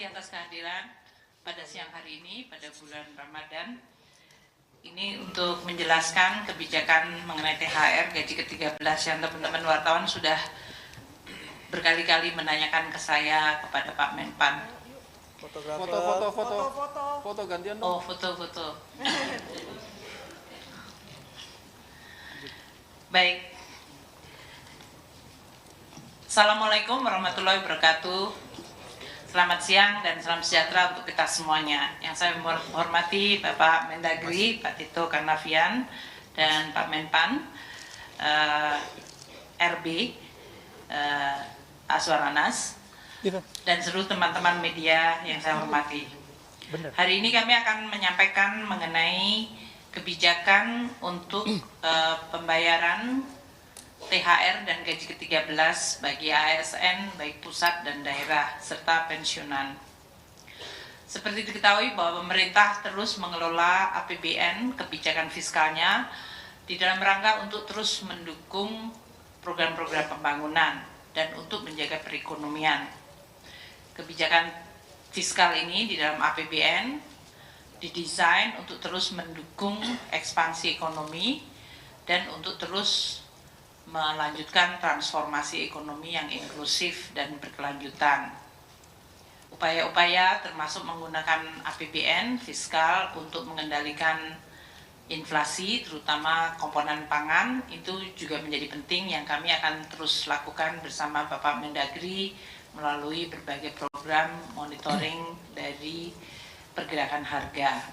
Atas kehadiran pada siang hari ini pada bulan Ramadan ini untuk menjelaskan kebijakan mengenai THR gaji ke-13 yang teman-teman wartawan sudah berkali-kali menanyakan ke saya kepada Pak Menpan. Foto gantian dong. Oh, foto. Baik. Assalamualaikum warahmatullahi wabarakatuh. Selamat siang dan salam sejahtera untuk kita semuanya. Yang saya hormati Bapak Mendagri, Pak Tito Karnavian, dan Pak Menpan, RB, Aswaranas, dan seluruh teman-teman media yang saya hormati. Hari ini kami akan menyampaikan mengenai kebijakan untuk pembayaran THR dan gaji ke-13 bagi ASN baik pusat dan daerah serta pensiunan. Seperti diketahui bahwa pemerintah terus mengelola APBN kebijakan fiskalnya di dalam rangka untuk terus mendukung program-program pembangunan dan untuk menjaga perekonomian. Kebijakan fiskal ini di dalam APBN didesain untuk terus mendukung ekspansi ekonomi dan untuk terus melanjutkan transformasi ekonomi yang inklusif dan berkelanjutan. Upaya-upaya termasuk menggunakan APBN fiskal untuk mengendalikan inflasi, terutama komponen pangan, itu juga menjadi penting yang kami akan terus lakukan bersama Bapak Mendagri melalui berbagai program monitoring dari pergerakan harga.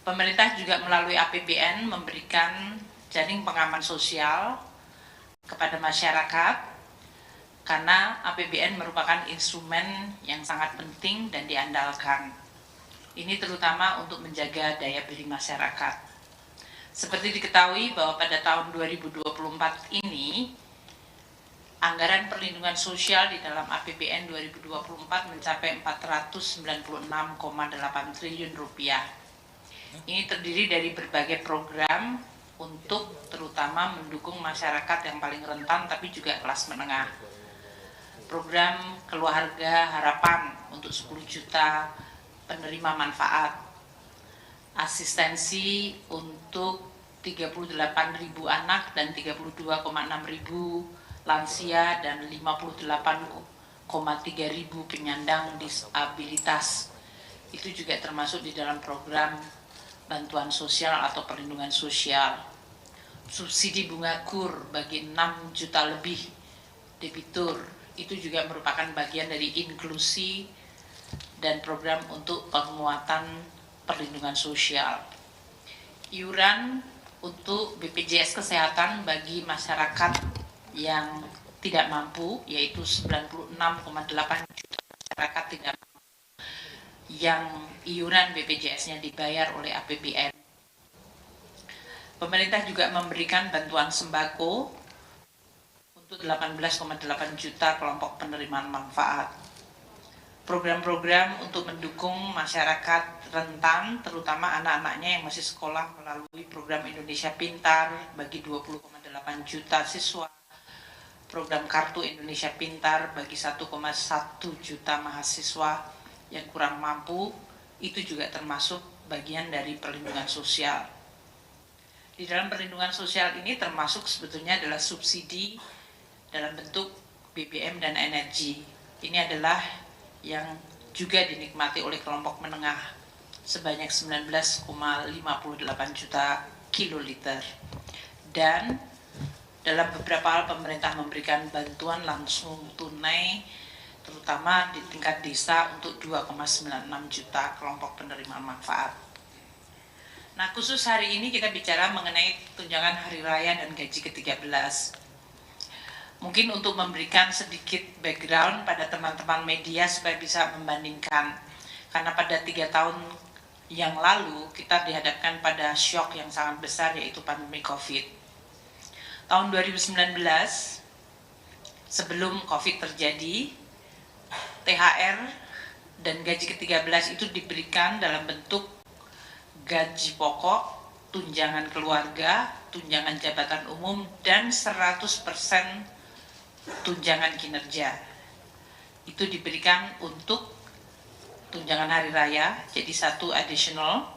Pemerintah juga melalui APBN memberikan jaring pengaman sosial kepada masyarakat karena APBN merupakan instrumen yang sangat penting dan diandalkan. Ini terutama untuk menjaga daya beli masyarakat. Seperti diketahui bahwa pada tahun 2024 ini anggaran perlindungan sosial di dalam APBN 2024 mencapai 496,8 triliun rupiah. Ini terdiri dari berbagai program untuk terutama mendukung masyarakat yang paling rentan tapi juga kelas menengah. Program Keluarga Harapan untuk 10 juta penerima manfaat. Asistensi untuk 38.000 anak dan 32,6.000 lansia dan 58,3.000 penyandang disabilitas. Itu juga termasuk di dalam program bantuan sosial atau perlindungan sosial. Subsidi bunga KUR bagi 6 juta lebih debitur itu juga merupakan bagian dari inklusi dan program untuk penguatan perlindungan sosial. Iuran untuk BPJS Kesehatan bagi masyarakat yang tidak mampu yaitu 96,8 juta masyarakat tidak mampu yang iuran BPJS-nya dibayar oleh APBN. Pemerintah juga memberikan bantuan sembako untuk 18,8 juta kelompok penerimaan manfaat. Program-program untuk mendukung masyarakat rentan, terutama anak-anaknya yang masih sekolah melalui program Indonesia Pintar bagi 20,8 juta siswa. Program Kartu Indonesia Pintar bagi 1,1 juta mahasiswa yang kurang mampu, itu juga termasuk bagian dari perlindungan sosial. Di dalam perlindungan sosial ini termasuk sebetulnya adalah subsidi dalam bentuk BBM dan energi. Ini adalah yang juga dinikmati oleh kelompok menengah sebanyak 19,58 juta kiloliter. Dan dalam beberapa hal pemerintah memberikan bantuan langsung tunai terutama di tingkat desa untuk 2,96 juta kelompok penerima manfaat. Nah, khusus hari ini kita bicara mengenai tunjangan hari raya dan gaji ke-13. Mungkin untuk memberikan sedikit background pada teman-teman media supaya bisa membandingkan. Karena pada 3 tahun yang lalu kita dihadapkan pada shock yang sangat besar yaitu pandemi COVID. Tahun 2019 sebelum COVID terjadi, THR dan gaji ke-13 itu diberikan dalam bentuk gaji pokok, tunjangan keluarga, tunjangan jabatan umum, dan 100% tunjangan kinerja. itu diberikan untuk tunjangan hari raya, jadi 1 additional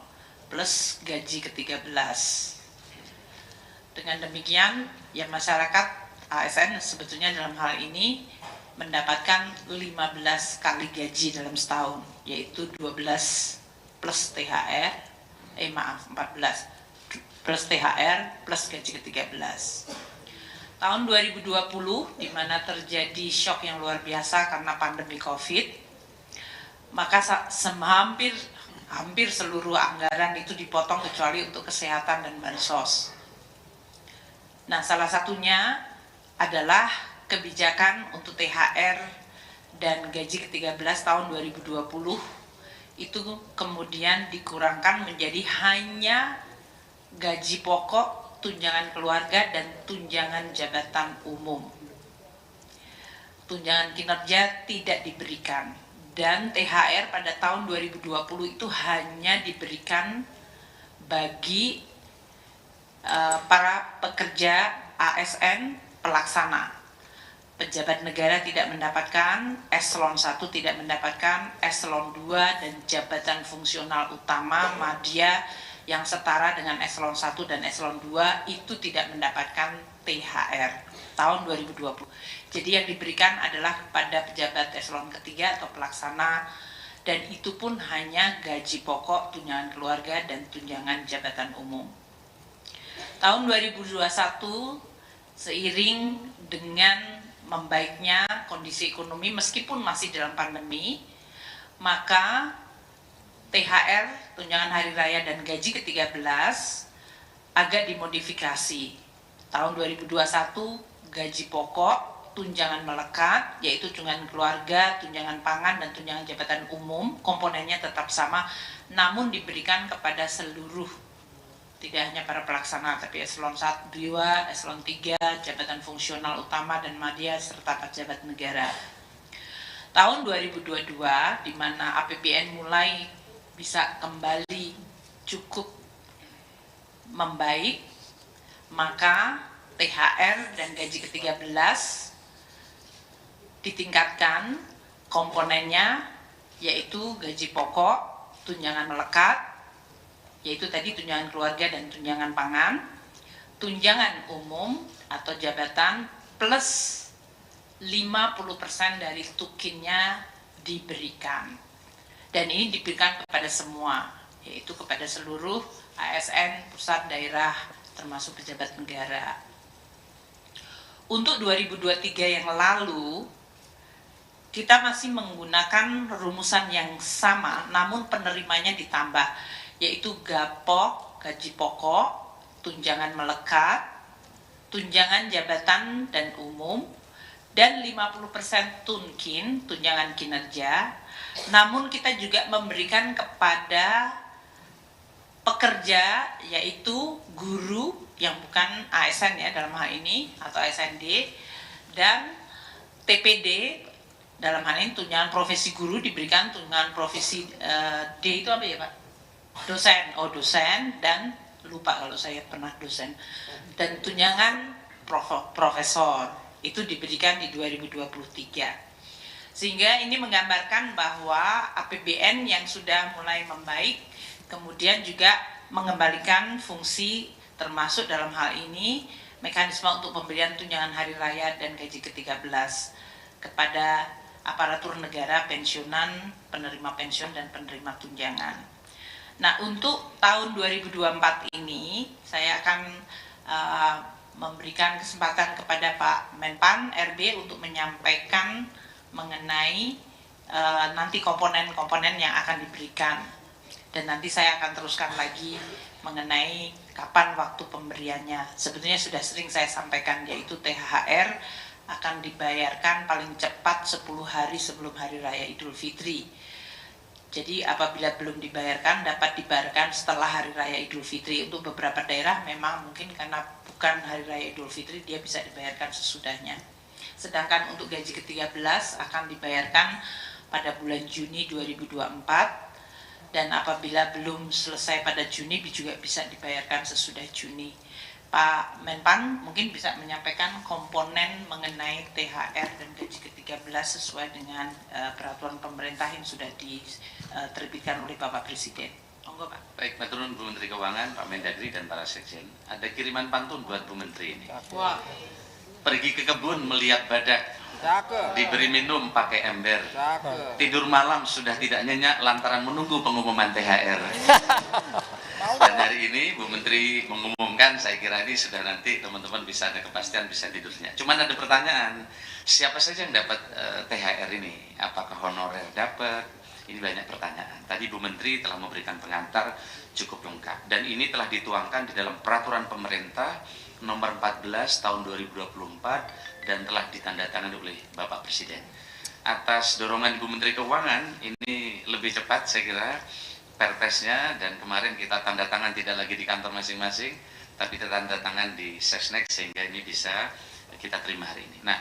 plus gaji ke-13. Dengan demikian, ya masyarakat ASN sebetulnya dalam hal ini mendapatkan 15 kali gaji dalam setahun, yaitu 12 plus THR, 14 plus THR plus gaji ke-13. Tahun 2020, di mana terjadi shock yang luar biasa karena pandemi COVID, maka hampir seluruh anggaran itu dipotong kecuali untuk kesehatan dan bansos. Nah, salah satunya adalah kebijakan untuk THR dan gaji ke-13 tahun 2020 itu kemudian dikurangkan menjadi hanya gaji pokok, tunjangan keluarga, dan tunjangan jabatan umum. Tunjangan kinerja tidak diberikan, dan THR pada tahun 2020 itu hanya diberikan bagi para pekerja ASN pelaksana. Pejabat negara tidak mendapatkan, eselon 1 tidak mendapatkan, eselon 2 dan jabatan fungsional utama madya yang setara dengan eselon 1 dan eselon 2 itu tidak mendapatkan THR tahun 2020. Jadi yang diberikan adalah kepada pejabat eselon ketiga atau pelaksana, dan itu pun hanya gaji pokok, tunjangan keluarga, dan tunjangan jabatan umum. Tahun 2021, seiring dengan membaiknya kondisi ekonomi meskipun masih dalam pandemi, maka THR, tunjangan hari raya, dan gaji ke-13 agak dimodifikasi. Tahun 2021 gaji pokok, tunjangan melekat, yaitu tunjangan keluarga, tunjangan pangan, dan tunjangan jabatan umum, komponennya tetap sama, namun diberikan kepada seluruh, tidak hanya para pelaksana, tapi eselon 1, 2, eselon 3, jabatan fungsional utama dan madya, serta pejabat negara. Tahun 2022, di mana APBN mulai bisa kembali cukup membaik, maka THR dan gaji ke-13 ditingkatkan komponennya, yaitu gaji pokok, tunjangan melekat, yaitu tadi tunjangan keluarga dan tunjangan pangan, tunjangan umum atau jabatan plus 50% dari tukinnya diberikan. Dan ini diberikan kepada semua, yaitu kepada seluruh ASN, pusat, daerah, termasuk pejabat negara. Untuk 2023 yang lalu, kita masih menggunakan rumusan yang sama, namun penerimanya ditambah, yaitu gapok, gaji pokok, tunjangan melekat, tunjangan jabatan dan umum, dan 50% tunkin, tunjangan kinerja. Namun kita juga memberikan kepada pekerja, yaitu guru yang bukan ASN ya dalam hal ini, atau ASND, dan TPD, dalam hal ini tunjangan profesi guru diberikan, tunjangan profesi D itu apa ya Pak? Dosen, dan lupa kalau saya pernah dosen, dan tunjangan profesor itu diberikan di 2023. Sehingga ini menggambarkan bahwa APBN yang sudah mulai membaik, kemudian juga mengembalikan fungsi, termasuk dalam hal ini mekanisme untuk pemberian tunjangan hari raya dan gaji ke-13 kepada aparatur negara, pensiunan, penerima pensiun, dan penerima tunjangan. Nah, untuk tahun 2024 ini saya akan memberikan kesempatan kepada Pak Menpan RB untuk menyampaikan mengenai nanti komponen-komponen yang akan diberikan, dan nanti saya akan teruskan lagi mengenai kapan waktu pemberiannya. Sebetulnya sudah sering saya sampaikan, yaitu THR akan dibayarkan paling cepat 10 hari sebelum Hari Raya Idul Fitri. Jadi apabila belum dibayarkan, dapat dibayarkan setelah Hari Raya Idul Fitri. Untuk beberapa daerah memang mungkin karena bukan Hari Raya Idul Fitri, dia bisa dibayarkan sesudahnya. Sedangkan untuk gaji ke-13 akan dibayarkan pada bulan Juni 2024, dan apabila belum selesai pada Juni juga bisa dibayarkan sesudah Juni. Pak Menpan mungkin bisa menyampaikan komponen mengenai THR dan gaji ke-13 sesuai dengan peraturan pemerintah yang sudah diterbitkan oleh Bapak Presiden. Monggo Pak. Baik, matur nuwun Bu Menteri Keuangan, Pak Mendagri dan para sekjen. Ada kiriman pantun buat Bu Menteri ini. Wah. Pergi ke kebun melihat badak, Cakep. diberi minum pakai ember. Cakep. Tidur malam sudah tidak nyenyak lantaran menunggu pengumuman THR. Dan hari ini Bu Menteri mengumumkan, saya kira ini sudah nanti teman-teman bisa ada kepastian, bisa tidurnya. Cuman ada pertanyaan, siapa saja yang dapat THR ini? Apakah honorer dapat? Ini banyak pertanyaan. Tadi Bu Menteri telah memberikan pengantar cukup lengkap. Dan ini telah dituangkan di dalam peraturan pemerintah nomor 14 tahun 2024 dan telah ditandatangani oleh Bapak Presiden. Atas dorongan Bu Menteri Keuangan, ini lebih cepat saya kira perpesnya, dan kemarin kita tanda tangan tidak lagi di kantor masing-masing, tapi kita tanda tangan di Sesnek sehingga ini bisa kita terima hari ini. Nah,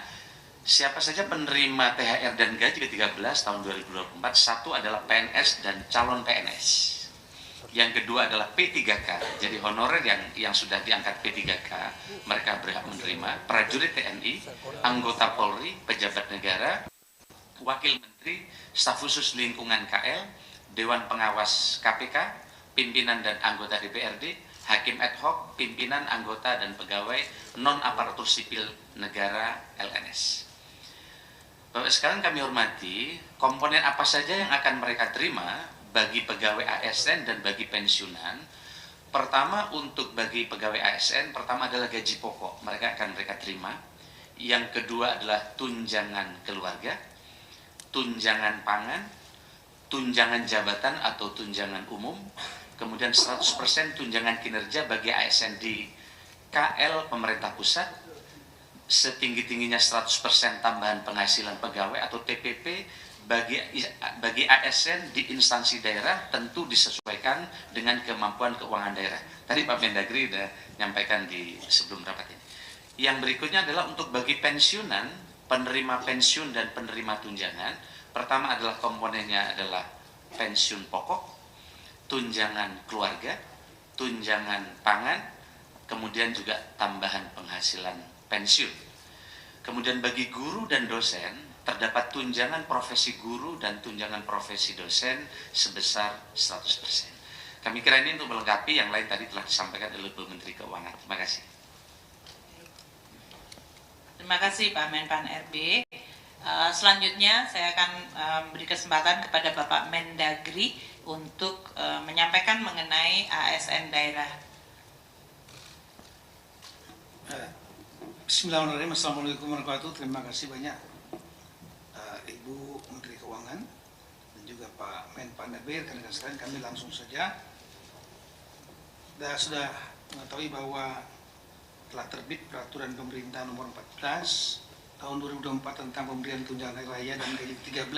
siapa saja penerima THR dan gaji ke-13 tahun 2024? Satu adalah PNS dan calon PNS. Yang kedua adalah P3K, jadi honorer yang sudah diangkat P3K, mereka berhak menerima. Prajurit TNI, anggota Polri, pejabat negara, wakil menteri, staf khusus lingkungan KL, Dewan Pengawas KPK, pimpinan dan anggota DPRD, hakim ad hoc, pimpinan, anggota, dan pegawai non-aparatur sipil negara LNS. Bapak sekalian kami hormati, komponen apa saja yang akan mereka terima bagi pegawai ASN dan bagi pensiunan. Pertama, untuk bagi pegawai ASN, pertama adalah gaji pokok, mereka terima. Yang kedua adalah tunjangan keluarga, tunjangan pangan, tunjangan jabatan atau tunjangan umum, kemudian 100% tunjangan kinerja bagi ASN di KL pemerintah pusat, setinggi-tingginya 100% tambahan penghasilan pegawai atau TPP bagi ASN di instansi daerah, tentu disesuaikan dengan kemampuan keuangan daerah. Tadi Pak Mendagri sudah menyampaikan di sebelum rapat ini. Yang berikutnya adalah untuk bagi pensiunan, penerima pensiun dan penerima tunjangan. Pertama adalah komponennya adalah pensiun pokok, tunjangan keluarga, tunjangan pangan, kemudian juga tambahan penghasilan pensiun. Kemudian bagi guru dan dosen, terdapat tunjangan profesi guru dan tunjangan profesi dosen sebesar 100%. Kami kira ini untuk melengkapi, yang lain tadi telah disampaikan oleh Bu Menteri Keuangan. Terima kasih. Terima kasih Pak Menpan RB. Selanjutnya saya akan beri kesempatan kepada Bapak Mendagri untuk menyampaikan mengenai ASN daerah. Bismillahirrahmanirrahim. Assalamualaikum warahmatullahi wabarakatuh. Terima kasih banyak Ibu Menteri Keuangan dan juga Pak Menpan RB. Rekan-rekan sekalian, kami langsung saja. Sudah mengetahui bahwa telah terbit peraturan pemerintah nomor 14 tahun 2024 tentang pemberian tunjangan hari raya dan gaji ke-13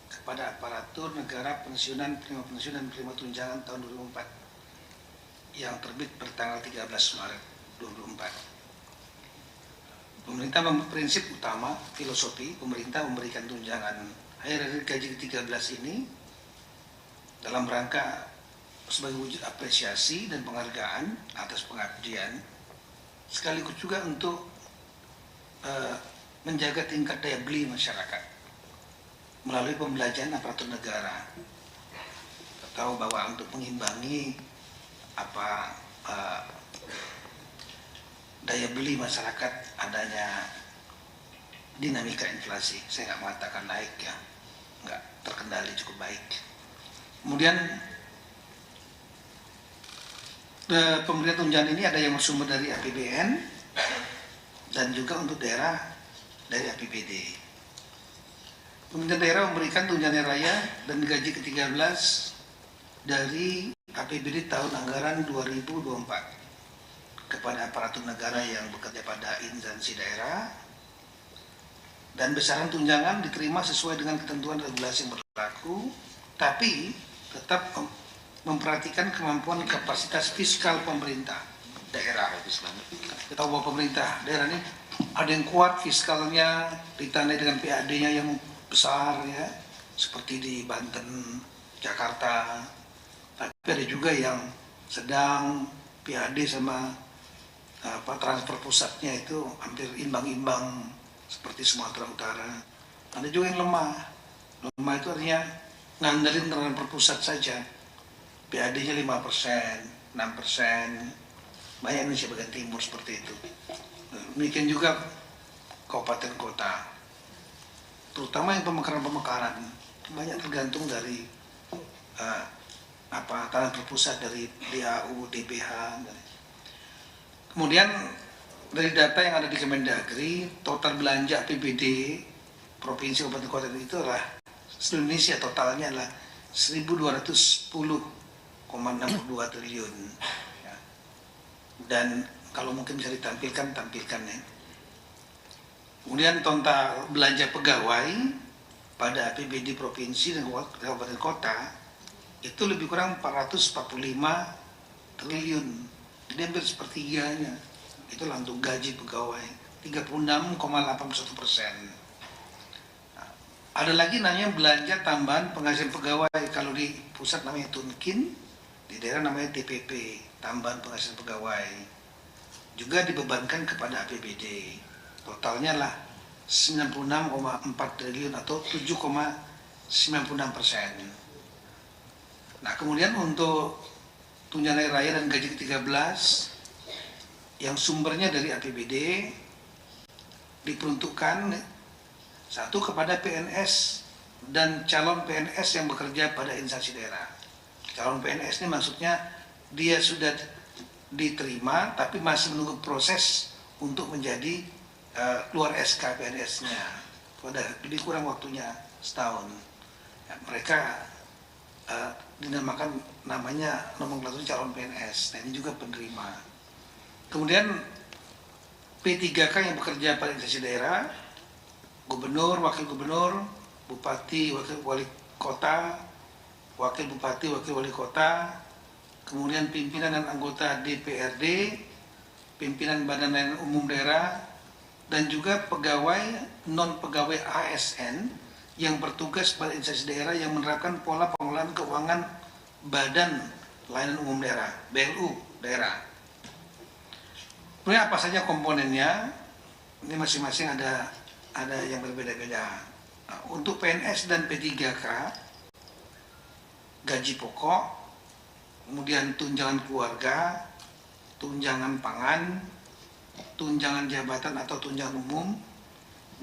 kepada aparatur negara, pensiunan, penerima pensiun dan penerima tunjangan tahun 2024 yang terbit bertanggal 13 Maret 2024. Pemerintah prinsip utama filosofi pemerintah memberikan tunjangan hari raya gaji ke-13 ini dalam rangka sebagai wujud apresiasi dan penghargaan atas pengabdian, sekaligus juga untuk menjaga tingkat daya beli masyarakat melalui pembelajaran aparatur negara. Kita tahu bahwa untuk mengimbangi daya beli masyarakat, adanya dinamika inflasi, saya nggak mengatakan naik ya, nggak terkendali cukup baik. Kemudian pemberian tunjangan ini ada yang bersumber dari APBN dan juga untuk daerah dari APBD. Pemerintah daerah memberikan tunjangan raya dan gaji ke-13 dari APBD tahun anggaran 2024 kepada aparatur negara yang bekerja pada instansi daerah, dan besaran tunjangan diterima sesuai dengan ketentuan regulasi yang berlaku, tapi tetap memperhatikan kemampuan kapasitas fiskal pemerintah daerah. Kita tahu bahwa pemerintah daerah ini ada yang kuat fiskalnya, ditandai dengan PAD-nya yang besar ya, seperti di Banten, Jakarta. Tapi ada juga yang sedang PAD sama transfer pusatnya itu hampir imbang-imbang seperti Sumatera Utara. Ada juga yang lemah. Lemah itu artinya ngandelin transfer pusat saja. PAD-nya 5%, 6%. Banyak Indonesia bagian timur seperti itu. Demikian juga kabupaten kota. Terutama yang pemekaran-pemekaran banyak tergantung dari tanah terpusat dari DAU, DBH. Kemudian dari data yang ada di Kemendagri, total belanja APBD provinsi kabupaten kota itu adalah seluruh Indonesia totalnya adalah 1.210,62 triliun. Ya. Dan kalau mungkin bisa ditampilkan, tampilkan ya. Kemudian total belanja pegawai pada APBD provinsi dan kabupaten kota itu lebih kurang 445 triliun. Jadi hampir sepertiganya itu untuk gaji pegawai 36,81%. Nah, ada lagi namanya belanja tambahan penghasilan pegawai. Kalau di pusat namanya Tunkin, di daerah namanya TPP, tambahan penghasilan pegawai. Juga dibebankan kepada APBD. Totalnya lah 96,4 triliun atau 7,96%. Nah, kemudian untuk tunjangan hari raya dan gaji ke-13 yang sumbernya dari APBD diperuntukkan satu kepada PNS dan calon PNS yang bekerja pada instansi daerah. Calon PNS ini maksudnya dia sudah diterima tapi masih menunggu proses untuk menjadi keluar SK PNS-nya. Lebih kurang waktunya setahun. Ya, mereka dinamakan nomenklatur calon PNS. Nah, ini juga penerima. Kemudian P3K yang bekerja pada instansi daerah, gubernur, wakil gubernur, bupati, wakil wali kota, wakil bupati, wakil wali kota, kemudian pimpinan dan anggota DPRD, pimpinan badan layanan umum daerah, dan juga pegawai non-pegawai ASN yang bertugas pada instansi daerah yang menerapkan pola pengelolaan keuangan Badan Layanan Umum Daerah, BLU daerah. Kemudian apa saja komponennya? Ini masing-masing ada yang berbeda-beda. Nah, untuk PNS dan P3K, gaji pokok, kemudian tunjangan keluarga, tunjangan pangan, tunjangan jabatan atau tunjangan umum,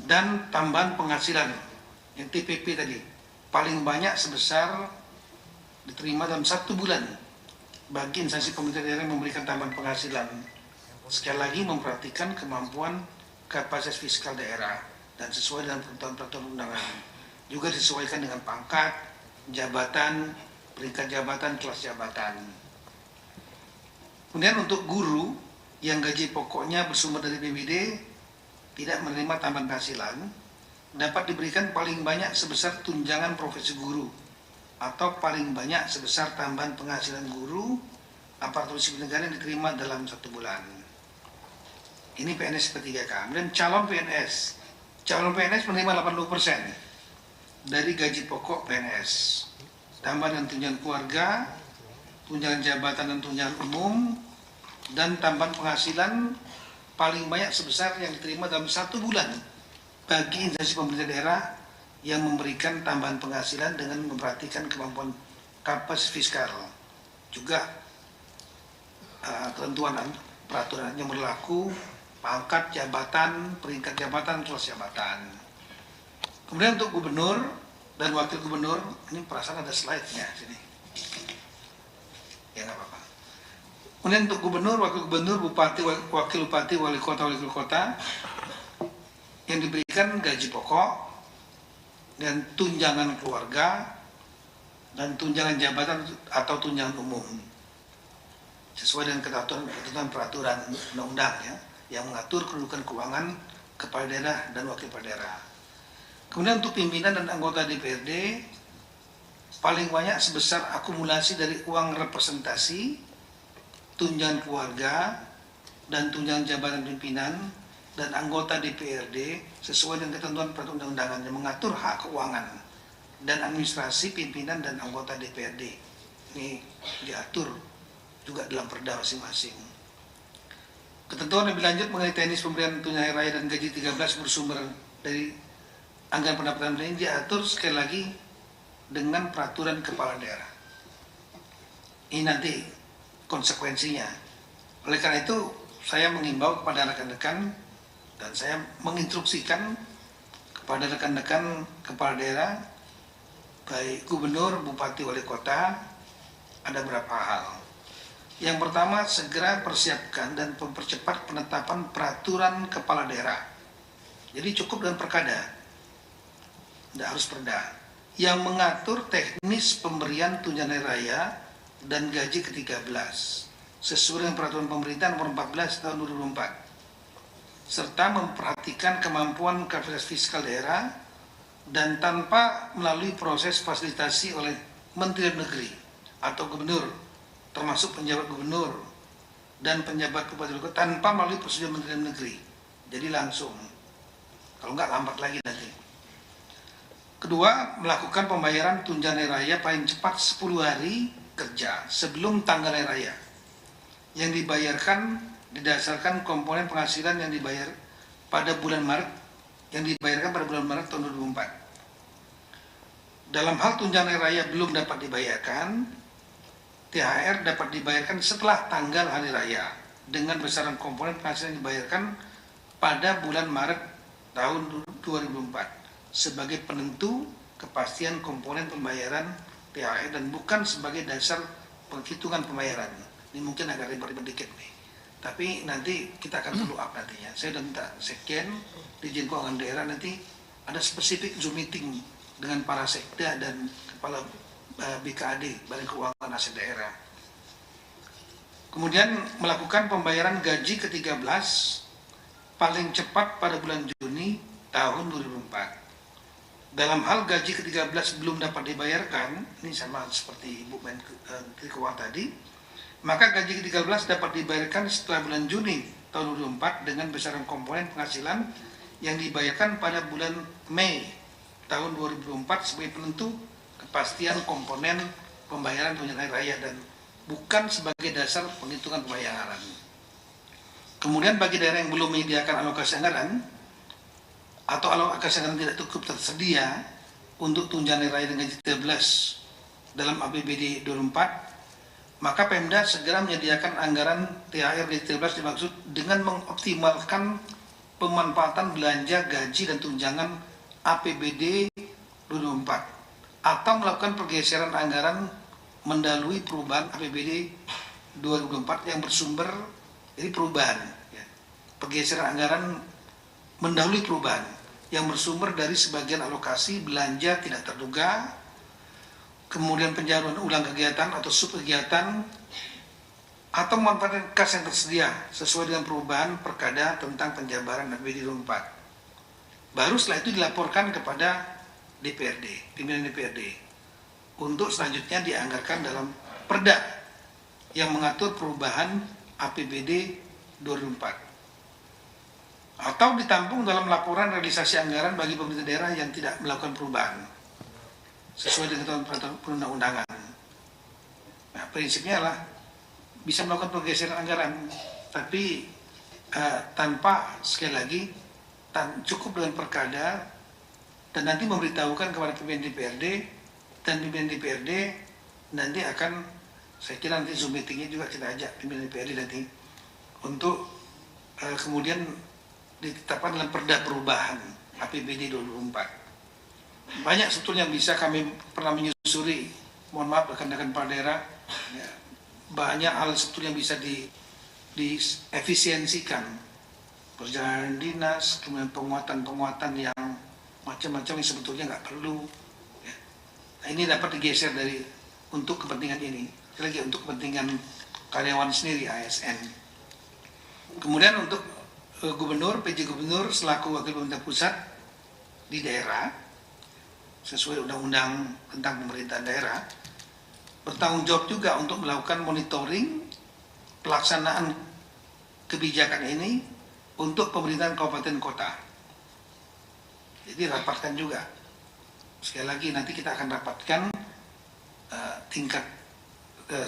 dan tambahan penghasilan yang TPP tadi paling banyak sebesar diterima dalam 1 bulan bagi instansi pemerintah daerah yang memberikan tambahan penghasilan. Sekali lagi memperhatikan kemampuan kapasitas fiskal daerah dan sesuai dengan peraturan undangan. Juga disesuaikan dengan pangkat, jabatan, peringkat jabatan, kelas jabatan. Kemudian untuk guru yang gaji pokoknya bersumber dari BPD tidak menerima tambahan penghasilan dapat diberikan paling banyak sebesar tunjangan profesi guru atau paling banyak sebesar tambahan penghasilan guru aparatur sipil negara yang diterima dalam 1 bulan. Ini PNS P3K. Kemudian calon PNS menerima 80% dari gaji pokok PNS. Tambahan dan tunjangan keluarga, tunjangan jabatan dan tunjangan umum, dan tambahan penghasilan paling banyak sebesar yang diterima dalam 1 bulan bagi instansi pemerintah daerah yang memberikan tambahan penghasilan dengan memperhatikan kemampuan kapasitas fiskal. Juga ketentuan peraturan yang berlaku, pangkat jabatan, peringkat jabatan, kelas jabatan. Kemudian untuk gubernur dan wakil gubernur, ini perasaan ada slide-nya sini. Ya nggak apa-apa. Kemudian untuk gubernur, wakil gubernur, bupati, wakil bupati, wali kota yang diberikan gaji pokok dan tunjangan keluarga dan tunjangan jabatan atau tunjangan umum sesuai dengan ketentuan peraturan undang-undang ya, yang mengatur kedudukan keuangan kepala daerah dan wakil kepala daerah. Kemudian untuk pimpinan dan anggota DPRD paling banyak sebesar akumulasi dari uang representasi, tunjangan keluarga, dan tunjangan jabatan pimpinan dan anggota DPRD sesuai dengan ketentuan peraturan undang-undangan yang mengatur hak keuangan dan administrasi pimpinan dan anggota DPRD. Ini diatur juga dalam perda masing-masing. Ketentuan lebih lanjut mengenai teknis pemberian tunjangan hari raya dan gaji 13 bersumber dari anggaran pendapatan ini diatur sekali lagi dengan peraturan kepala daerah. Ini nanti konsekuensinya. Oleh karena itu, saya mengimbau kepada rekan-rekan dan saya menginstruksikan kepada rekan-rekan kepala daerah, baik gubernur, bupati, wali kota, ada beberapa hal. Yang pertama, segera persiapkan dan mempercepat penetapan peraturan kepala daerah. Jadi cukup dengan perkada, tidak harus perda, yang mengatur teknis pemberian tunjangan hari raya dan gaji ke-13 sesuai dengan peraturan pemerintah nomor 14 tahun 2004, serta memperhatikan kemampuan kapasitas fiskal daerah dan tanpa melalui proses fasilitasi oleh Menteri Dalam Negeri atau gubernur, termasuk penjabat gubernur dan penjabat bupati wali kota, tanpa melalui prosedur Menteri Dalam Negeri. Jadi langsung, kalau nggak lambat lagi nanti. Kedua, melakukan pembayaran tunjangan hari raya paling cepat 10 hari kerja sebelum tanggal hari raya, yang dibayarkan didasarkan komponen penghasilan yang dibayar pada bulan Maret, yang dibayarkan pada bulan Maret tahun 2004. Dalam hal tunjangan hari raya belum dapat dibayarkan, THR dapat dibayarkan setelah tanggal hari raya dengan besaran komponen penghasilan yang dibayarkan pada bulan Maret tahun 2004 sebagai penentu kepastian komponen pembayaran THR dan bukan sebagai dasar penghitungan pembayaran. Ini mungkin agak ribet-ribet dikit nih, tapi nanti kita akan follow up nantinya. Saya sudah minta sekjen Dirjen Keuangan Daerah, nanti ada spesifik Zoom meeting dengan para sekda dan kepala BKAD, Badan Keuangan Aset Daerah. Kemudian melakukan pembayaran gaji ke-13 paling cepat pada bulan Juni tahun 2004. Dalam hal gaji ke-13 belum dapat dibayarkan, ini sama seperti Ibu Menteri Keuangan tadi, maka gaji ke-13 dapat dibayarkan setelah bulan Juni tahun 2004 dengan besaran komponen penghasilan yang dibayarkan pada bulan Mei tahun 2004 sebagai penentu kepastian komponen pembayaran tunjangan hari raya dan bukan sebagai dasar penghitungan pembayaran. Kemudian bagi daerah yang belum menyediakan alokasi anggaran atau alokasi anggaran tidak cukup tersedia untuk tunjangan hari raya dan gaji 13 dalam APBD 2004, maka Pemda segera menyediakan anggaran THR gaji 13 dimaksud dengan mengoptimalkan pemanfaatan belanja gaji dan tunjangan APBD 2004 atau melakukan pergeseran anggaran mendahului perubahan APBD 2024 yang bersumber dari perubahan, ya. Pergeseran anggaran mendahului perubahan yang bersumber dari sebagian alokasi belanja tidak terduga, kemudian penjaluran ulang kegiatan atau subkegiatan, atau memanfaatkan kas yang tersedia sesuai dengan perubahan perkada tentang penjabaran APBD 2004. Baru setelah itu dilaporkan kepada DPRD, pimpinan DPRD, untuk selanjutnya dianggarkan dalam perda yang mengatur perubahan APBD 2004. Atau ditampung dalam laporan realisasi anggaran bagi pemerintah daerah yang tidak melakukan perubahan sesuai dengan peraturan perundang-undangan. Nah, prinsipnya adalah bisa melakukan pergeseran anggaran, tapi tanpa, sekali lagi, cukup dengan perkada, dan nanti memberitahukan kepada pimpinan DPRD, dan pimpinan DPRD nanti akan, saya kira nanti Zoom meetingnya juga kita ajak pimpinan DPRD nanti untuk kemudian ditetapkan dalam perda perubahan APBD 2004. Banyak sebetulnya yang bisa kami pernah menyusuri, mohon maaf rekan-rekan kepala daerah, ya, banyak hal sebetulnya yang bisa diefisiensikan, perjalanan dinas, kemudian penguatan-penguatan yang macam-macam yang sebetulnya nggak perlu, ya. Nah, ini dapat digeser dari untuk kepentingan ini, lagi untuk kepentingan karyawan sendiri, ASN. Kemudian untuk gubernur, PJ gubernur selaku wakil pemerintah pusat di daerah sesuai undang-undang tentang pemerintahan daerah bertanggung jawab juga untuk melakukan monitoring pelaksanaan kebijakan ini untuk pemerintahan kabupaten kota. Jadi rapatkan juga. Sekali lagi nanti kita akan rapatkan tingkat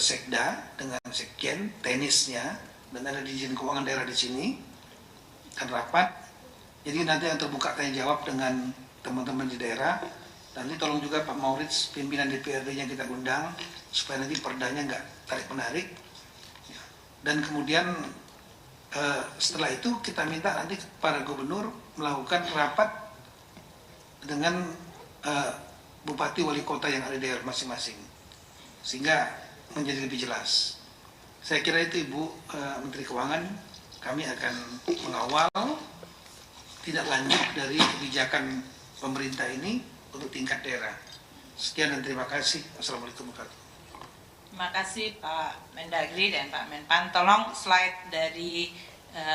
sekda dengan sekjen teknisnya dan ada Dirjen Keuangan Daerah di sini dan rapat. Jadi nanti yang terbuka tanya jawab dengan teman-teman di daerah. Nanti tolong juga Pak Maurits, pimpinan DPRD-nya kita undang supaya nanti perdanya nggak tarik menarik. Dan kemudian setelah itu kita minta nanti para gubernur melakukan rapat dengan bupati wali kota yang ada di daerah masing-masing, sehingga menjadi lebih jelas. Saya kira itu Ibu Menteri Keuangan, kami akan mengawal tidak lanjut dari kebijakan pemerintah ini untuk tingkat daerah. Sekian dan terima kasih. Assalamualaikum warahmatullahi wabarakatuh. Terima kasih Pak Mendagri dan Pak Menpan. Tolong slide dari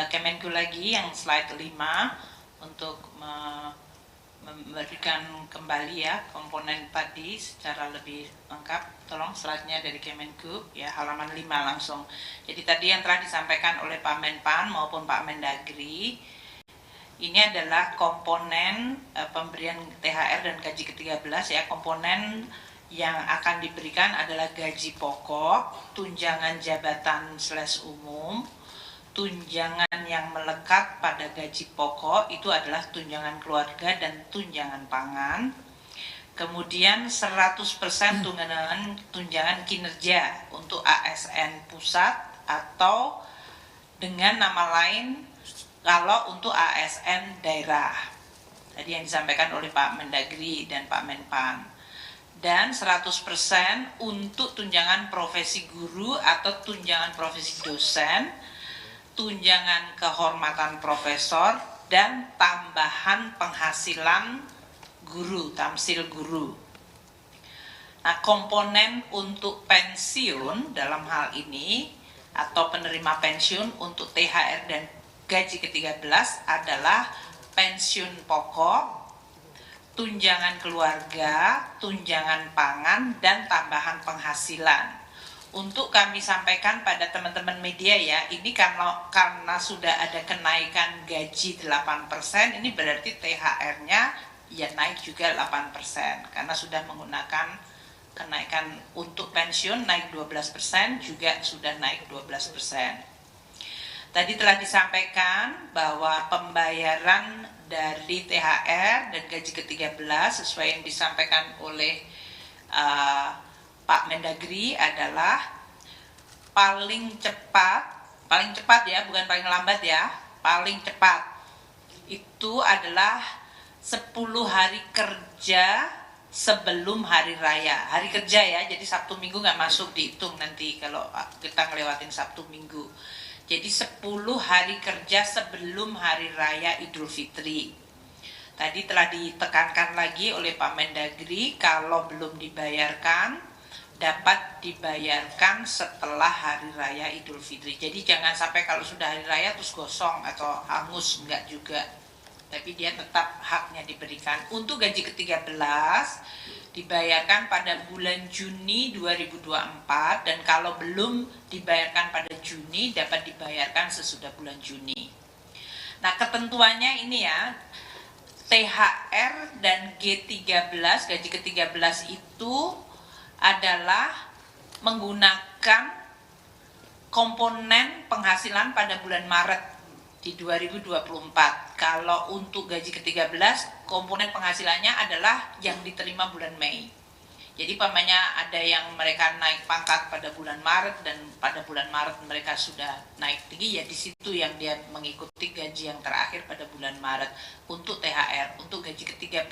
Kemenku lagi yang slide 5 untuk memberikan kembali ya komponen tadi secara lebih lengkap. Tolong slide-nya dari Kemenku ya, halaman 5 langsung. Jadi tadi yang telah disampaikan oleh Pak Menpan maupun Pak Mendagri, ini adalah komponen pemberian THR dan gaji ke-13 ya. Komponen yang akan diberikan adalah gaji pokok, tunjangan jabatan /umum, tunjangan yang melekat pada gaji pokok itu adalah tunjangan keluarga dan tunjangan pangan. Kemudian 100% tunjangan kinerja untuk ASN pusat atau dengan nama lain kalau untuk ASN daerah. Tadi yang disampaikan oleh Pak Mendagri dan Pak Menpan. Dan 100% untuk tunjangan profesi guru atau tunjangan profesi dosen, tunjangan kehormatan profesor, dan tambahan penghasilan guru, tamsil guru. Nah, komponen untuk pensiun dalam hal ini atau penerima pensiun untuk THR dan gaji ke-13 adalah pensiun pokok, tunjangan keluarga, tunjangan pangan, dan tambahan penghasilan. Untuk kami sampaikan pada teman-teman media ya, ini karena sudah ada kenaikan gaji 8%, ini berarti THR-nya ya naik juga 8%, karena sudah menggunakan kenaikan untuk pensiun naik 12%, juga sudah naik 12%. Tadi telah disampaikan bahwa pembayaran dari THR dan gaji ke-13 sesuai yang disampaikan oleh Pak Mendagri adalah paling cepat ya, bukan paling lambat ya, paling cepat itu adalah 10 hari kerja sebelum hari raya. Hari kerja ya, jadi Sabtu Minggu nggak masuk dihitung nanti kalau kita ngelewatin Sabtu Minggu. Jadi 10 hari kerja sebelum hari raya Idul Fitri. Tadi telah ditekankan lagi oleh Pak Mendagri, kalau belum dibayarkan dapat dibayarkan setelah hari raya Idul Fitri. Jadi jangan sampai kalau sudah hari raya terus gosong atau hangus, enggak juga. Tapi dia tetap haknya diberikan. Untuk gaji ke-13 dibayarkan pada bulan Juni 2024, dan kalau belum dibayarkan pada Juni dapat dibayarkan sesudah bulan Juni. Nah, ketentuannya ini ya, THR dan G13, gaji ke-13 itu adalah menggunakan komponen penghasilan pada bulan Maret di 2024. Kalau untuk gaji ke-13, komponen penghasilannya adalah yang diterima bulan Mei. Jadi pamannya ada yang mereka naik pangkat pada bulan Maret dan pada bulan Maret mereka sudah naik tinggi, ya di situ yang dia mengikuti gaji yang terakhir pada bulan Maret. Untuk THR, untuk gaji ke-13,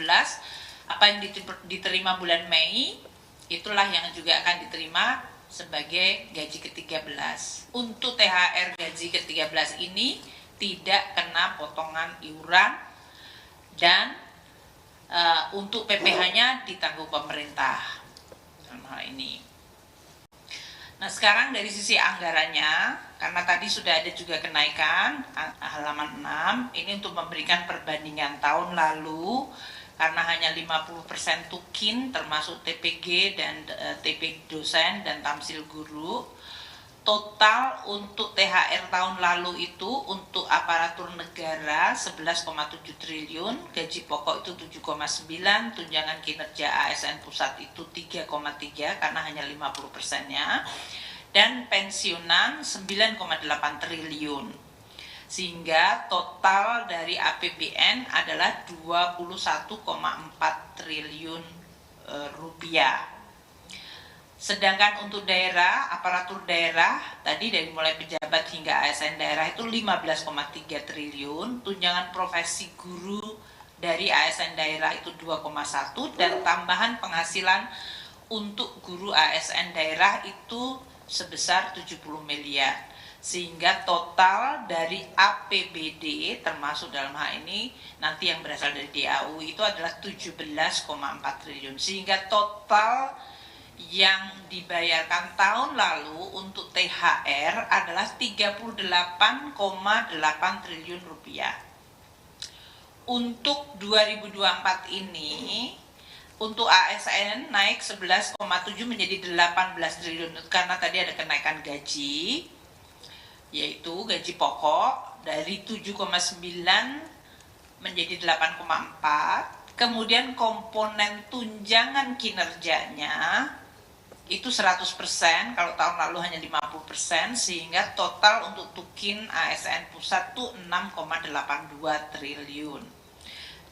apa yang diterima bulan Mei itulah yang juga akan diterima sebagai gaji ke-13. Untuk THR gaji ke-13 ini tidak kena potongan iuran, dan untuk PPh-nya ditanggung pemerintah dalam hal ini. Nah, sekarang dari sisi anggarannya, karena tadi sudah ada juga kenaikan halaman 6, ini untuk memberikan perbandingan tahun lalu, karena hanya 50% tukin termasuk TPG dan TP dosen dan tamsil guru. Total untuk THR tahun lalu itu untuk aparatur negara 11,7 triliun, gaji pokok itu 7,9, tunjangan kinerja ASN pusat itu 3,3 karena hanya 50%-nya. dan pensiunan 9,8 triliun. Sehingga total dari APBN adalah 21,4 triliun rupiah. Sedangkan untuk daerah, aparatur daerah, tadi dari mulai pejabat hingga ASN daerah itu 15,3 triliun, tunjangan profesi guru dari ASN daerah itu 2,1, dan tambahan penghasilan untuk guru ASN daerah itu sebesar 70 miliar. Sehingga total dari APBD termasuk dalam hal ini nanti yang berasal dari DAU itu adalah 17,4 triliun. Sehingga total yang dibayarkan tahun lalu untuk THR adalah 38,8 triliun rupiah. Untuk 2024 ini untuk ASN naik 11,7 menjadi 18 triliun karena tadi ada kenaikan gaji, yaitu gaji pokok dari 7,9 menjadi 8,4. Kemudian komponen tunjangan kinerjanya itu 100%, kalau tahun lalu hanya 50%, sehingga total untuk tukin ASN pusat itu 6,82 triliun.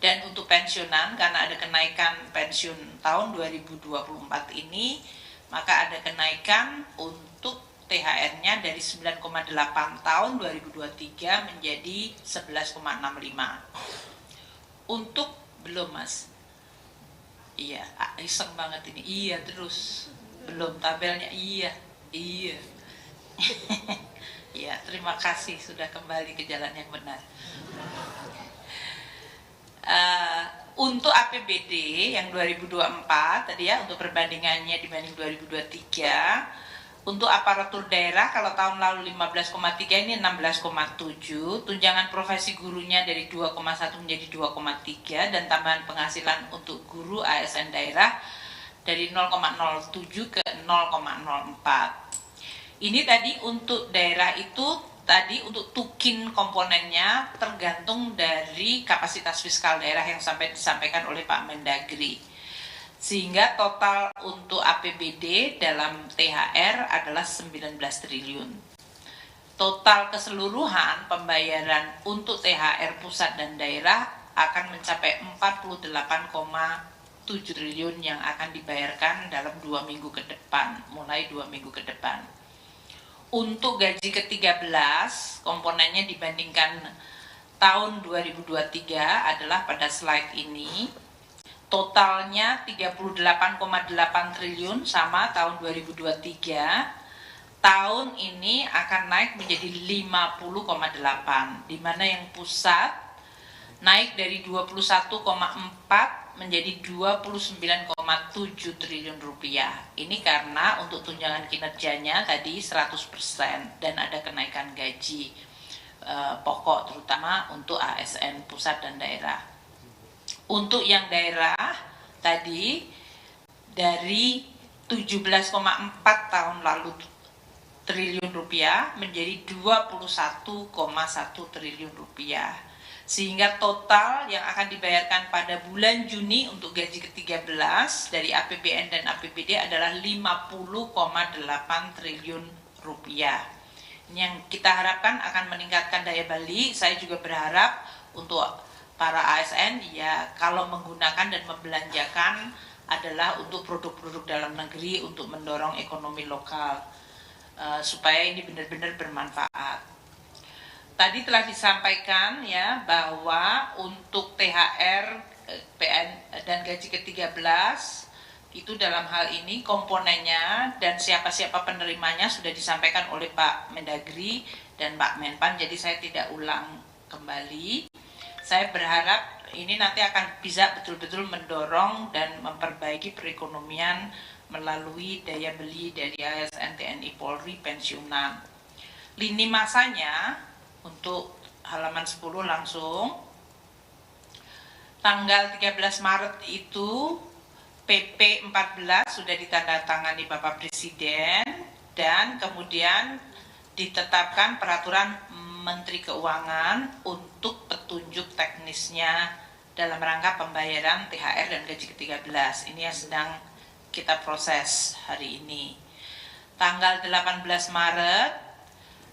Dan untuk pensiunan, karena ada kenaikan pensiun tahun 2024 ini, maka ada kenaikan untuk THR-nya dari 9,8 tahun 2023 menjadi 11,65. Untuk belum mas, iya iseng banget ini, iya terus belum tabelnya, iya ya, terima kasih sudah kembali ke jalan yang benar. Untuk APBD yang 2024 tadi ya, untuk perbandingannya dibanding 2023, untuk aparatur daerah kalau tahun lalu 15,3 ini 16,7, tunjangan profesi gurunya dari 2,1 menjadi 2,3, dan tambahan penghasilan untuk guru ASN daerah dari 0,07 ke 0,04. Ini tadi untuk daerah itu, tadi untuk tukin komponennya tergantung dari kapasitas fiskal daerah yang sampai disampaikan oleh Pak Mendagri. Sehingga total untuk APBD dalam THR adalah 19 triliun. Total keseluruhan pembayaran untuk THR pusat dan daerah akan mencapai 48,7 triliun yang akan dibayarkan dalam 2 minggu ke depan, mulai 2 minggu ke depan. Untuk gaji ke-13, komponennya dibandingkan tahun 2023 adalah pada slide ini, totalnya 38,8 triliun sama tahun 2023. Tahun ini akan naik menjadi 50,8, di mana yang pusat naik dari 21,4 menjadi 29,7 triliun rupiah. Ini karena untuk tunjangan kinerjanya tadi 100% dan ada kenaikan gaji pokok terutama untuk ASN pusat dan daerah. Untuk yang daerah tadi dari 17,4 tahun lalu triliun rupiah menjadi 21,1 triliun rupiah. Sehingga total yang akan dibayarkan pada bulan Juni untuk gaji ke-13 dari APBN dan APBD adalah 50,8 triliun rupiah. Ini yang kita harapkan akan meningkatkan daya beli. Saya juga berharap untuk para ASN ya, kalau menggunakan dan membelanjakan adalah untuk produk-produk dalam negeri untuk mendorong ekonomi lokal supaya ini benar-benar bermanfaat. Tadi telah disampaikan ya bahwa untuk THR, PN dan gaji ke-13 itu dalam hal ini komponennya dan siapa-siapa penerimanya sudah disampaikan oleh Pak Mendagri dan Pak Menpan, jadi saya tidak ulang kembali. Saya berharap ini nanti akan bisa betul-betul mendorong dan memperbaiki perekonomian melalui daya beli dari ASN, TNI, Polri, pensiunan. Lini masanya untuk halaman 10 langsung, tanggal 13 Maret itu PP 14 sudah ditandatangani Bapak Presiden dan kemudian ditetapkan peraturan Menteri Keuangan untuk petunjuk teknisnya dalam rangka pembayaran THR dan gaji ke-13. Ini yang sedang kita proses hari ini. tanggal 18 Maret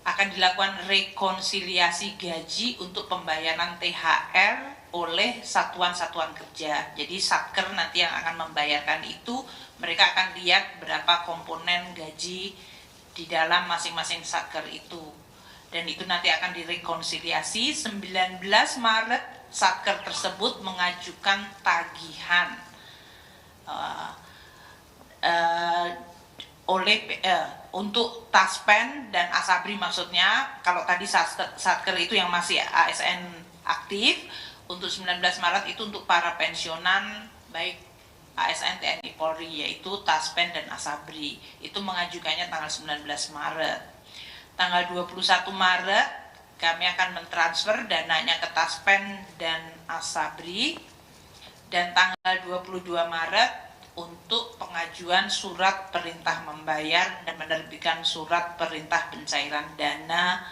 akan dilakukan rekonsiliasi gaji untuk pembayaran THR oleh satuan-satuan kerja. Jadi Satker nanti yang akan membayarkan itu, mereka akan lihat berapa komponen gaji di dalam masing-masing Satker itu. Dan itu nanti akan direkonsiliasi. 19 Maret Satker tersebut mengajukan tagihan untuk Taspen dan Asabri, maksudnya kalau tadi Satker itu yang masih ASN aktif, untuk 19 Maret itu untuk para pensiunan baik ASN TNI Polri, yaitu Taspen dan Asabri. Itu mengajukannya tanggal 19 Maret. Tanggal 21 Maret kami akan mentransfer dananya ke Taspen dan Asabri. Dan tanggal 22 Maret untuk pengajuan surat perintah membayar dan menerbitkan surat perintah pencairan dana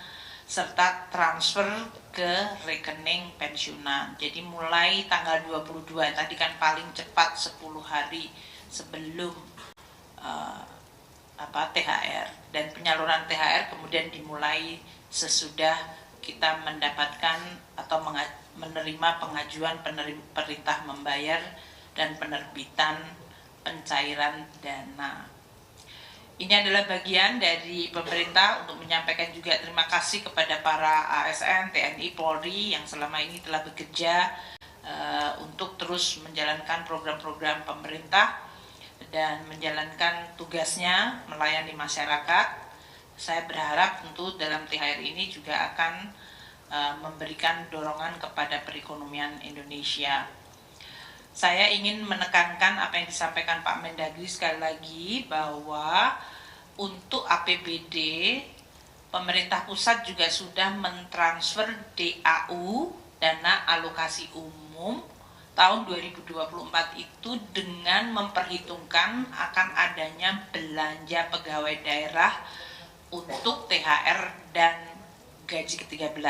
serta transfer ke rekening pensiunan. Jadi mulai tanggal 22 tadi kan paling cepat 10 hari sebelum THR, dan penyaluran THR kemudian dimulai sesudah kita mendapatkan atau menerima pengajuan perintah membayar dan penerbitan pencairan dana. Ini adalah bagian dari pemerintah untuk menyampaikan juga terima kasih kepada para ASN, TNI, Polri yang selama ini telah bekerja untuk terus menjalankan program-program pemerintah dan menjalankan tugasnya melayani masyarakat. Saya berharap tentu dalam THR ini juga akan memberikan dorongan kepada perekonomian Indonesia. Saya ingin menekankan apa yang disampaikan Pak Mendagri sekali lagi, bahwa untuk APBD pemerintah pusat juga sudah mentransfer DAU, dana alokasi umum tahun 2024 itu dengan memperhitungkan akan adanya belanja pegawai daerah untuk THR dan gaji ke-13.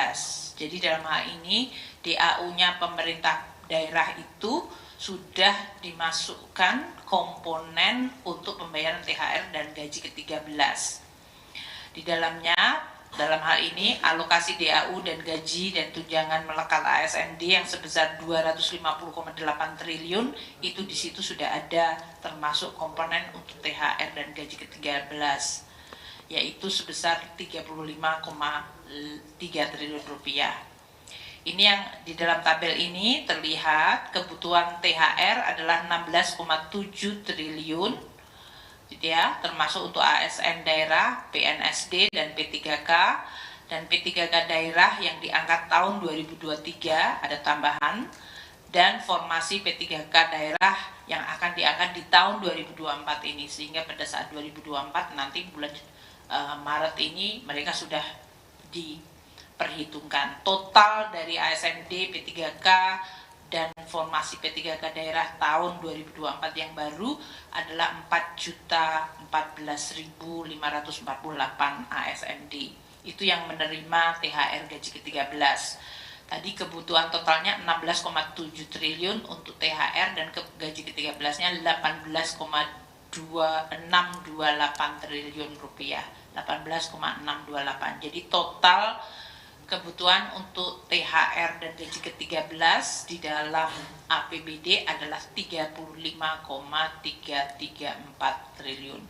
Jadi dalam hal ini DAU-nya pemerintah daerah itu sudah dimasukkan komponen untuk pembayaran THR dan gaji ke-13. Di dalamnya, dalam hal ini alokasi DAU dan gaji dan tunjangan melekat ASND yang sebesar 250,8 triliun itu di situ sudah ada termasuk komponen untuk THR dan gaji ke-13, yaitu sebesar 35,3 triliun rupiah. Ini yang di dalam tabel ini terlihat kebutuhan THR adalah 16,7 triliun, gitu ya, termasuk untuk ASN daerah, PNSD dan P3K, dan P3K daerah yang diangkat tahun 2023 ada tambahan, dan formasi P3K daerah yang akan diangkat di tahun 2024 ini, sehingga pada saat 2024 nanti bulan Maret ini mereka sudah diperhitungkan. Total dari ASND, P3K dan formasi P3K daerah tahun 2024 yang baru adalah 4.014.548 ASND. Itu yang menerima THR gaji ke-13. Tadi kebutuhan totalnya 16,7 triliun untuk THR dan gaji ke-13-nya 18,628 triliun rupiah. 18,628. Jadi total kebutuhan untuk THR dan gaji ke-13 di dalam APBD adalah 35,334 triliun.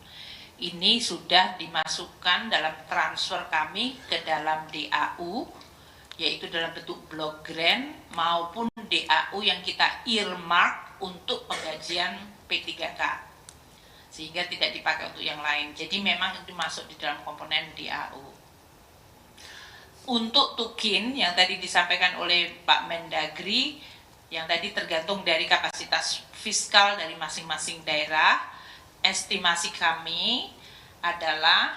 Ini sudah dimasukkan dalam transfer kami ke dalam DAU, yaitu dalam bentuk block grant maupun DAU yang kita earmark untuk penggajian P3K. Sehingga tidak dipakai untuk yang lain. Jadi memang itu masuk di dalam komponen DAU. Untuk tukin yang tadi disampaikan oleh Pak Mendagri, yang tadi tergantung dari kapasitas fiskal dari masing-masing daerah, estimasi kami adalah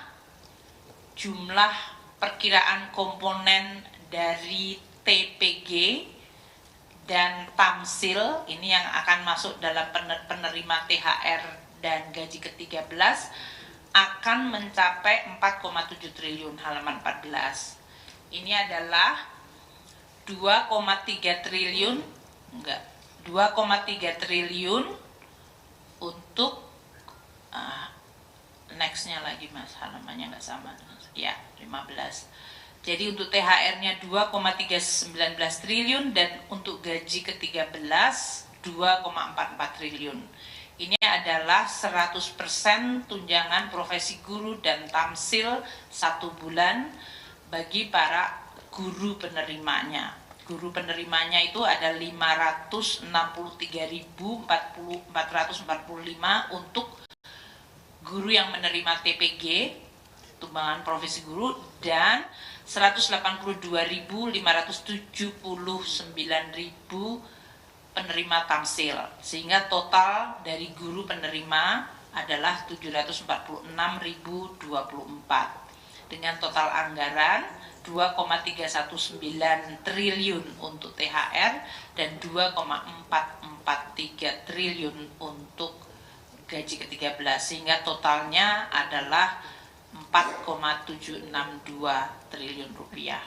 jumlah perkiraan komponen dari TPG dan Tamsil, ini yang akan masuk dalam penerima THR dan gaji ke-13 akan mencapai 4,7 triliun halaman 14. Ini adalah 2,3 triliun untuk next Next-nya lagi Mas, halamannya nggak sama. Ya, 15. Jadi untuk THR-nya 2,319 triliun dan untuk gaji ke-13 2,44 triliun. Ini adalah 100% tunjangan profesi guru dan tamsil 1 bulan bagi para guru penerimanya. Guru penerimanya itu ada 563.445 untuk guru yang menerima TPG, tunjangan profesi guru, dan 182.579.000 penerima tamsil, sehingga total dari guru penerima adalah 746.024 dengan total anggaran 2,319 triliun untuk THR dan 2,443 triliun untuk gaji ke-13, sehingga totalnya adalah 4,762 triliun rupiah.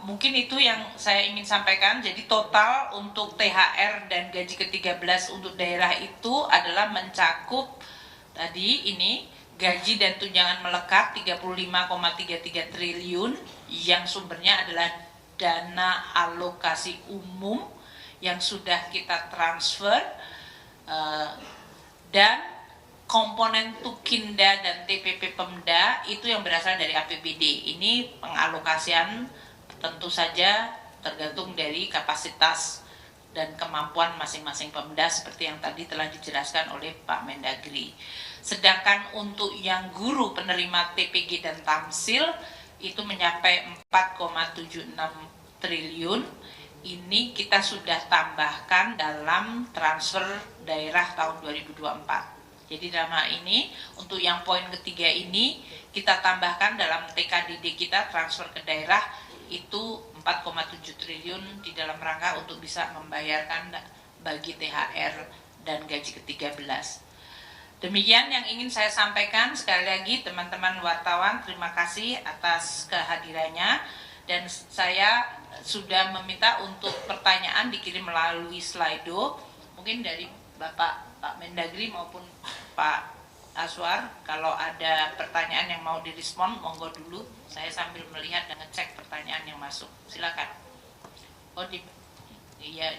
Mungkin itu yang saya ingin sampaikan. Jadi total untuk THR dan gaji ke-13 untuk daerah itu adalah mencakup tadi ini gaji dan tunjangan melekat 35,33 triliun yang sumbernya adalah dana alokasi umum yang sudah kita transfer, dan komponen Tukinda dan TPP Pemda itu yang berasal dari APBD. Ini pengalokasian tentu saja tergantung dari kapasitas dan kemampuan masing-masing Pemda seperti yang tadi telah dijelaskan oleh Pak Mendagri. Sedangkan untuk yang guru penerima TPG dan tamsil itu mencapai 4,76 triliun. Ini kita sudah tambahkan dalam transfer daerah tahun 2024. Jadi dalam hal ini, untuk yang poin ketiga ini, kita tambahkan dalam TKDD kita transfer ke daerah itu 4,7 triliun di dalam rangka untuk bisa membayarkan bagi THR dan gaji ke-13. Demikian yang ingin saya sampaikan. Sekali lagi teman-teman wartawan, terima kasih atas kehadirannya. Dan saya sudah meminta untuk pertanyaan dikirim melalui Slido. Mungkin dari Pak Mendagri maupun Pak Aswar, kalau ada pertanyaan yang mau direspon, monggo dulu. Saya sambil melihat dan ngecek pertanyaan yang masuk. Silakan. Oh, iya.